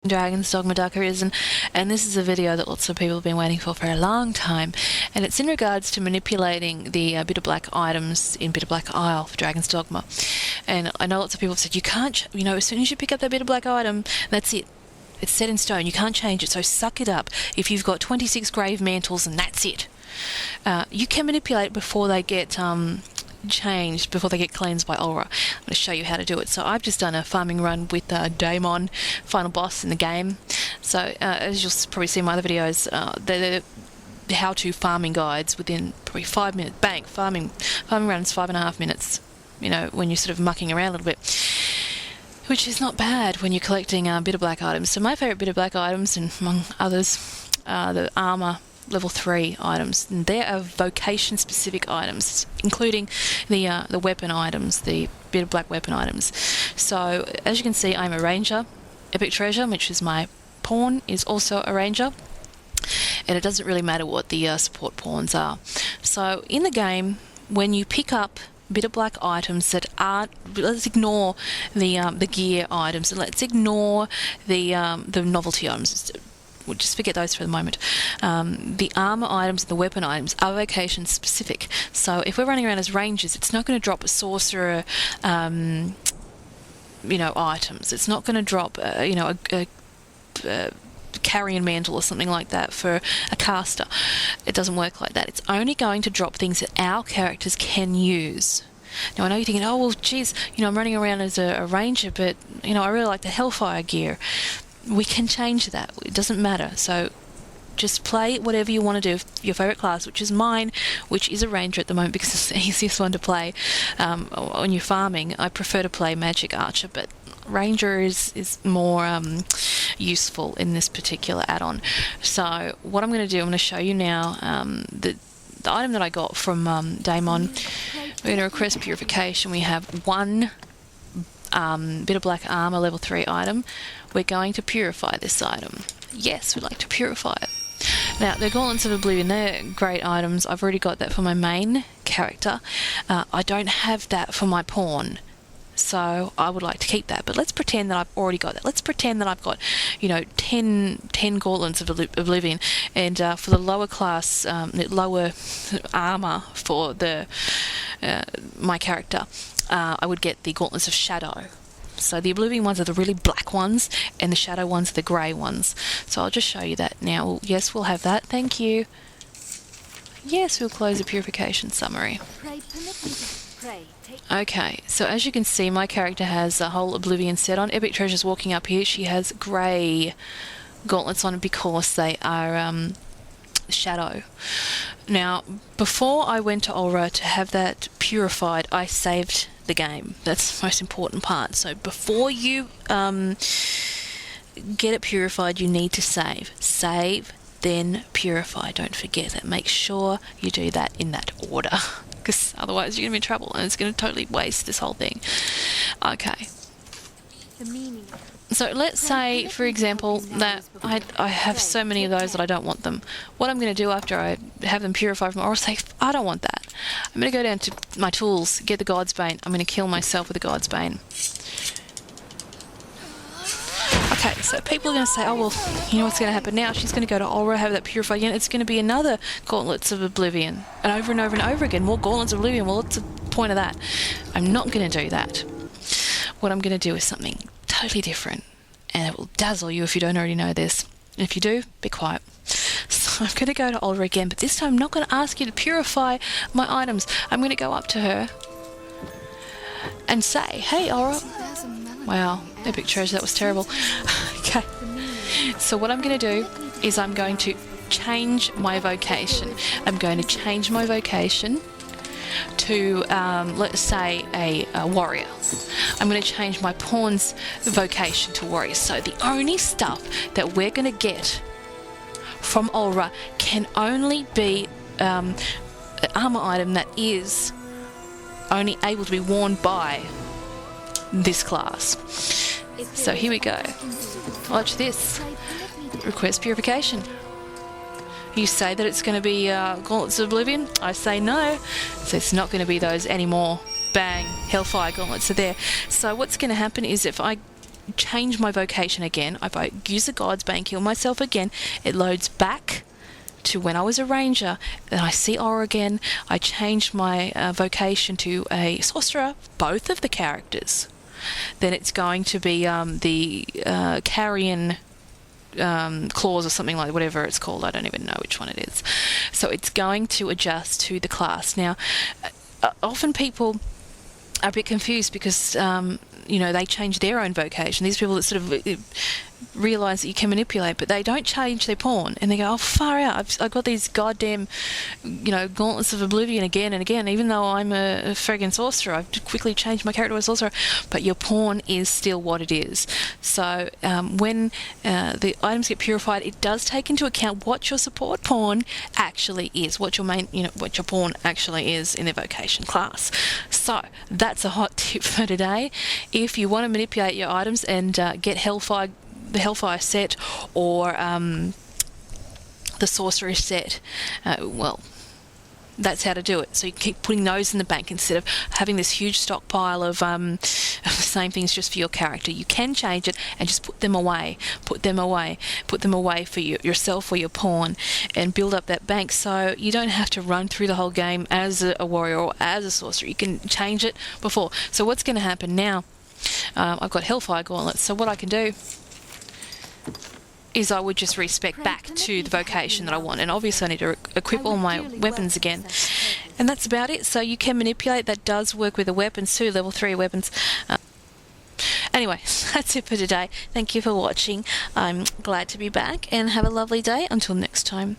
Dragon's Dogma Dark Arisen, and this is a video that lots of people have been waiting for a long time, and it's in regards to manipulating the Bitter Black items in Bitter Black Isle for Dragon's Dogma. And I know lots of people have said you can't, as soon as you pick up that Bitter Black item, that's it. It's set in stone, you can't change it, so suck it up. If you've got 26 grave mantles and that's it. You can manipulate before they get changed, before they get cleansed by Aura. I'm going to show you how to do it. So I've just done a farming run with Daemon, final boss in the game. So as you'll probably see in my other videos, they're how-to farming guides within probably 5 minutes. Bang! Farming runs 5.5 minutes, when you're sort of mucking around a little bit, which is not bad when you're collecting Bitter Black items. So my favourite Bitter Black items, and among others, the armour level 3 items, and they are vocation specific items, including the weapon items, the Bitter Black weapon items. So as you can see, I'm a ranger. Epic Treasure, which is my pawn, is also a ranger, and it doesn't really matter what the support pawns are. So in the game, when you pick up Bitter Black items that aren't, let's ignore the gear items, and let's ignore the novelty items. We'll just forget those for the moment. The armor items and the weapon items are vocation specific. So if we're running around as rangers, it's not going to drop a sorcerer, items. It's not going to drop, a carrion mantle or something like that for a caster. It doesn't work like that. It's only going to drop things that our characters can use. Now I know you're thinking, oh well, geez, I'm running around as a ranger, but I really like the Hellfire gear. We can change that. It doesn't matter. So just play whatever you want to do. Your favourite class, which is mine, which is a ranger at the moment because it's the easiest one to play when you're farming. I prefer to play Magic Archer, but Ranger is more useful in this particular add-on. So what I'm going to do, I'm going to show you now the item that I got from Daemon. We're going to request purification. We have one Bitter Black armor level 3 item. We're going to purify this item. Yes, we'd like to purify it. Now, the Gauntlets of Oblivion, they're great items. I've already got that for my main character. I don't have that for my pawn, so I would like to keep that. But let's pretend that I've already got that. Let's pretend that I've got, 10 Gauntlets of Oblivion, and for the lower class, lower armor for my character, I would get the Gauntlets of Shadow. So the Oblivion ones are the really black ones, and the Shadow ones are the grey ones. So I'll just show you that now. Yes, we'll have that. Thank you. Yes, we'll close the purification summary. Okay, so as you can see, my character has a whole Oblivion set on. Epic Treasure's walking up here. She has grey gauntlets on because they are Shadow. Now, before I went to Aura to have that purified, I saved the game. That's the most important part. So before you get it purified, you need to save. Save, then purify. Don't forget that. Make sure you do that in that order, because otherwise you're going to be in trouble and it's going to totally waste this whole thing. Okay. So let's say, for example, that I have so many of those that I don't want them. What I'm going to do after I have them purified from Aura, say, I don't want that. I'm going to go down to my tools, get the God's Bane. I'm going to kill myself with the God's Bane. Okay, so people are going to say, oh, well, what's going to happen now? She's going to go to Aura, have that purified again. It's going to be another Gauntlets of Oblivion. And over and over again, more Gauntlets of Oblivion. Well, what's the point of that? I'm not going to do that. What I'm going to do is something totally different, and it will dazzle you if you don't already know this. And if you do, be quiet. So I'm going to go to Aura again, but this time I'm not going to ask you to purify my items. I'm going to go up to her and say, hey Aura. Wow, Epic Treasure, that was terrible. Okay, so what I'm going to do is I'm going to change my vocation. I'm going to change my vocation to, let's say, a warrior. I'm going to change my pawn's vocation to warrior. So the only stuff that we're going to get from Aura can only be an armor item that is only able to be worn by this class. So here we go. Watch this. Request purification. You say that it's going to be Gauntlets of Oblivion. I say no. So it's not going to be those anymore. Bang. Hellfire Gauntlets are there. So what's going to happen is if I change my vocation again, I use the God's Bank, heal myself again, it loads back to when I was a ranger, and I see aura again, I changed my vocation to a sorcerer, both of the characters, then it's going to be the carrion clause or something like whatever it's called. I don't even know which one it is. So it's going to adjust to the class. Now, often people are a bit confused because they change their own vocation. These people that sort of realise that you can manipulate, but they don't change their pawn, and they go, oh, far out, I've got these goddamn gauntlets of oblivion again and again, even though I'm a friggin' sorcerer. I've quickly changed my character to a sorcerer, but your pawn is still what it is. So when the items get purified, it does take into account what your support pawn actually is, what your main, what your pawn actually is in their vocation class. So that's a hot tip for today. If you want to manipulate your items and get the Hellfire set or the Sorcerer set, well, that's how to do it. So you keep putting those in the bank instead of having this huge stockpile of the same things just for your character. You can change it and just put them away for yourself or your pawn, and build up that bank so you don't have to run through the whole game as a warrior or as a sorcerer. You can change it before. So what's going to happen now? I've got Hellfire gauntlets, so what I can do is I would just respec back to the vocation that I want, and obviously I need to equip all my weapons again, and that's about it. So you can manipulate. That does work with the weapons too, level 3 weapons. Anyway, that's it for today. Thank you for watching. I'm glad to be back, and have a lovely day until next time.